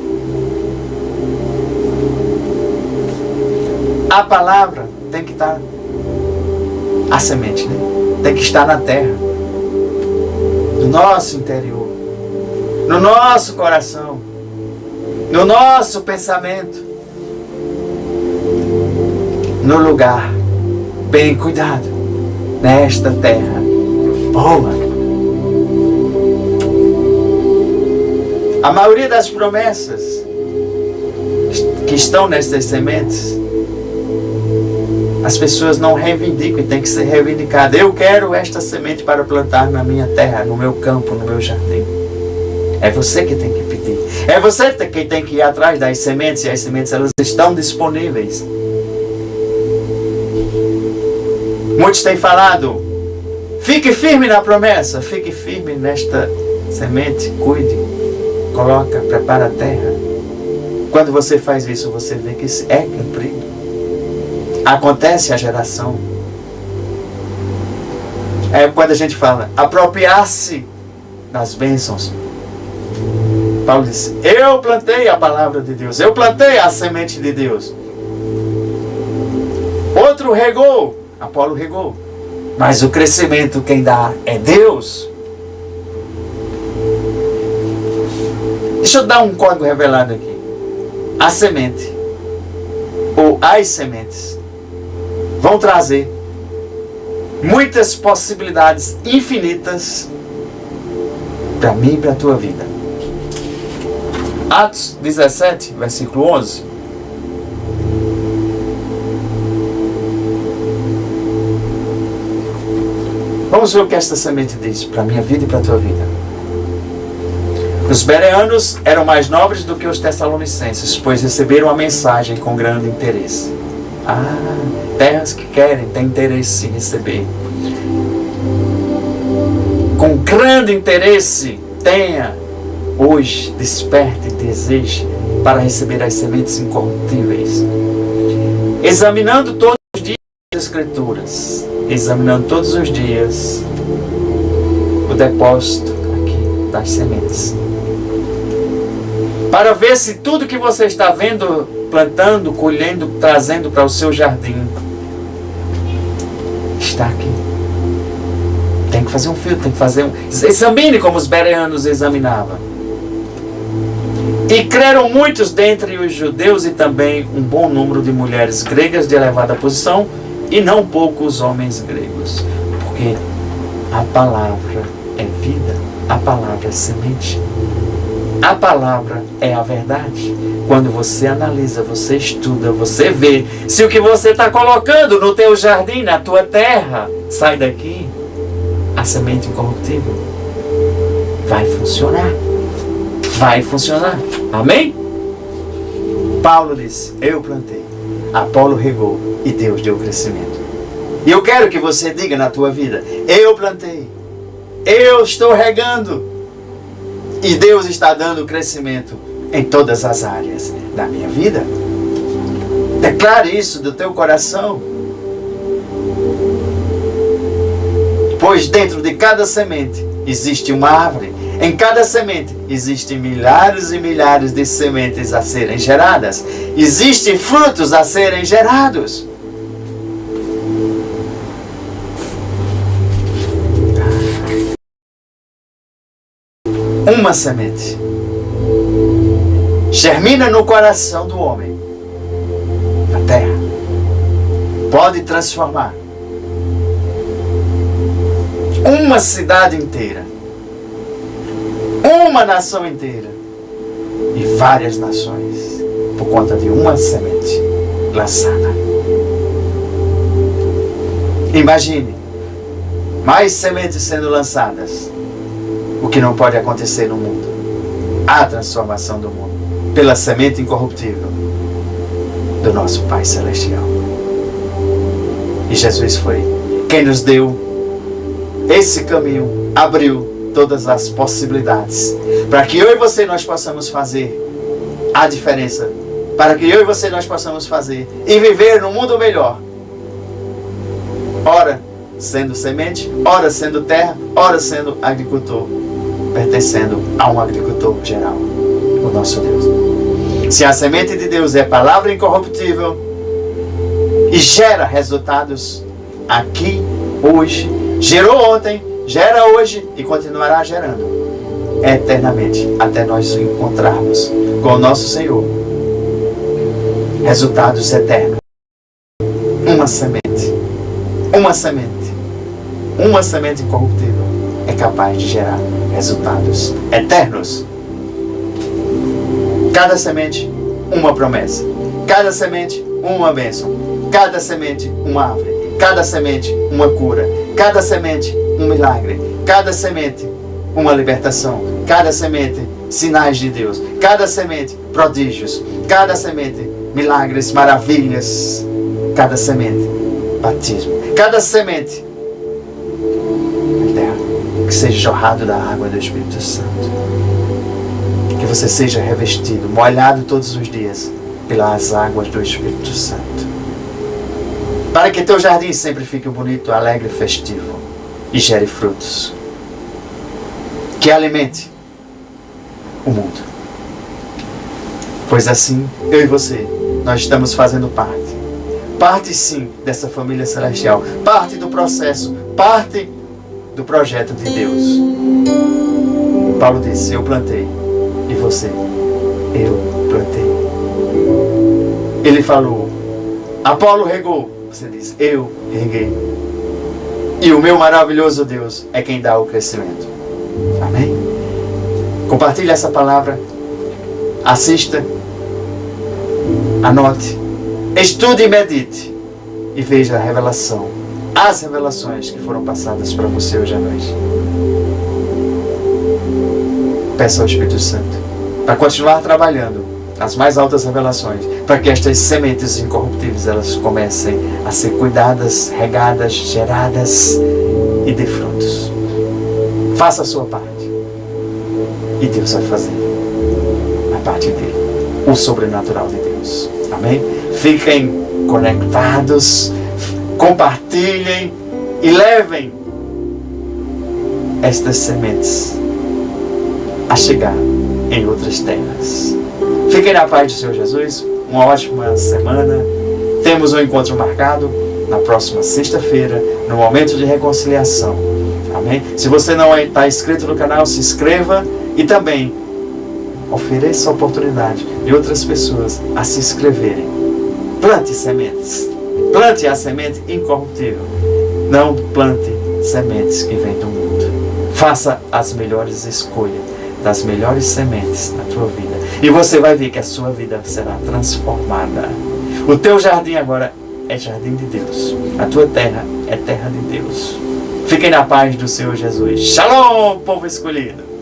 A palavra tem que estar, a semente, né? Tem que estar na terra, no nosso interior, no nosso coração, no nosso pensamento, no lugar bem cuidado, nesta terra boa. A maioria das promessas que estão nestas sementes, as pessoas não reivindicam e tem que ser reivindicada. Eu quero esta semente para plantar na minha terra, no meu campo, no meu jardim. É você que tem que pedir. É você que tem que ir atrás das sementes, e as sementes elas estão disponíveis. Muitos têm falado: fique firme na promessa, fique firme nesta semente, cuide, coloca, prepara a terra. Quando você faz isso, você vê que isso é cumprido. Acontece a geração. É quando a gente fala apropriar-se das bênçãos. Paulo disse: eu plantei a palavra de Deus, eu plantei a semente de Deus. Outro regou, Apolo regou, mas o crescimento quem dá é Deus. Deixa eu dar um código revelado aqui. A semente, ou as sementes, vão trazer muitas possibilidades infinitas para mim e para a tua vida. Atos 17, versículo 11. Vamos ver o que esta semente diz para a minha vida e para a tua vida. Os bereanos eram mais nobres do que os tessalonicenses, pois receberam a mensagem com grande interesse. Terras que querem, têm interesse em receber. Com grande interesse, tenha hoje, desperte e deseje para receber as sementes incorruptíveis. Examinando todos os dias as Escrituras, examinando todos os dias o depósito aqui das sementes, para ver se tudo que você está vendo, plantando, colhendo, trazendo para o seu jardim, está aqui. Tem que fazer um filtro, tem que fazer um... Examine como os bereanos examinavam. E creram muitos dentre os judeus e também um bom número de mulheres gregas de elevada posição e não poucos homens gregos. Porque a palavra é vida, a palavra é semente. A palavra é a verdade. Quando você analisa, você estuda, você vê se o que você está colocando no teu jardim, na tua terra, sai daqui, a semente incorruptível vai funcionar. Vai funcionar. Amém? Paulo disse: eu plantei, Apolo regou e Deus deu crescimento. E eu quero que você diga na tua vida: eu plantei, eu estou regando, e Deus está dando crescimento em todas as áreas da minha vida. Declare isso do teu coração. Pois dentro de cada semente existe uma árvore. Em cada semente existem milhares e milhares de sementes a serem geradas. Existem frutos a serem gerados. Uma semente germina no coração do homem, na terra, pode transformar uma cidade inteira, uma nação inteira e várias nações por conta de uma semente lançada. Imagine mais sementes sendo lançadas. O que não pode acontecer no mundo? A transformação do mundo pela semente incorruptível do nosso Pai Celestial. E Jesus foi quem nos deu esse caminho, abriu todas as possibilidades para que eu e você nós possamos fazer a diferença, para que eu e você nós possamos fazer e viver num mundo melhor. Ora sendo semente, ora sendo terra, ora sendo agricultor, pertencendo a um agricultor geral, o nosso Deus. Se a semente de Deus é palavra incorruptível e gera resultados aqui, hoje, gerou ontem, gera hoje e continuará gerando eternamente até nós nos encontrarmos com o nosso Senhor. Resultados eternos. Uma semente, uma semente, uma semente incorruptível é capaz de gerar resultados eternos. Cada semente, uma promessa. Cada semente, uma bênção. Cada semente, uma árvore. Cada semente, uma cura. Cada semente, um milagre. Cada semente, uma libertação. Cada semente, sinais de Deus. Cada semente, prodígios. Cada semente, milagres, maravilhas. Cada semente, batismo. Cada semente, que seja jorrado da água do Espírito Santo. Que você seja revestido, molhado todos os dias pelas águas do Espírito Santo. Para que teu jardim sempre fique bonito, alegre, festivo e gere frutos. Que alimente o mundo. Pois assim, eu e você, nós estamos fazendo parte. Parte sim dessa família celestial. Parte do processo. Parte do projeto de Deus. Paulo disse, eu plantei. E você, eu plantei. Ele falou, Apolo regou. Você diz, eu reguei. E o meu maravilhoso Deus é quem dá o crescimento. Amém? Compartilhe essa palavra. Assista. Anote. Estude e medite. E veja a revelação. As revelações que foram passadas para você hoje à noite. Peça ao Espírito Santo para continuar trabalhando nas mais altas revelações, para que estas sementes incorruptíveis elas comecem a ser cuidadas, regadas, geradas e dê frutos. Faça a sua parte e Deus vai fazer a parte dele, o sobrenatural de Deus. Amém? Fiquem conectados, compartilhem e levem estas sementes a chegar em outras terras. Fiquem na paz do Senhor Jesus. Uma ótima semana. Temos um encontro marcado na próxima sexta-feira, no momento de reconciliação. Amém? Se você não está inscrito no canal, se inscreva e também ofereça a oportunidade de outras pessoas a se inscreverem. Plante sementes. Plante a semente incorruptível. Não plante sementes que vêm do mundo. Faça as melhores escolhas das melhores sementes na tua vida. E você vai ver que a sua vida será transformada. O teu jardim agora é jardim de Deus. A tua terra é terra de Deus. Fiquem na paz do Senhor Jesus. Shalom, povo escolhido.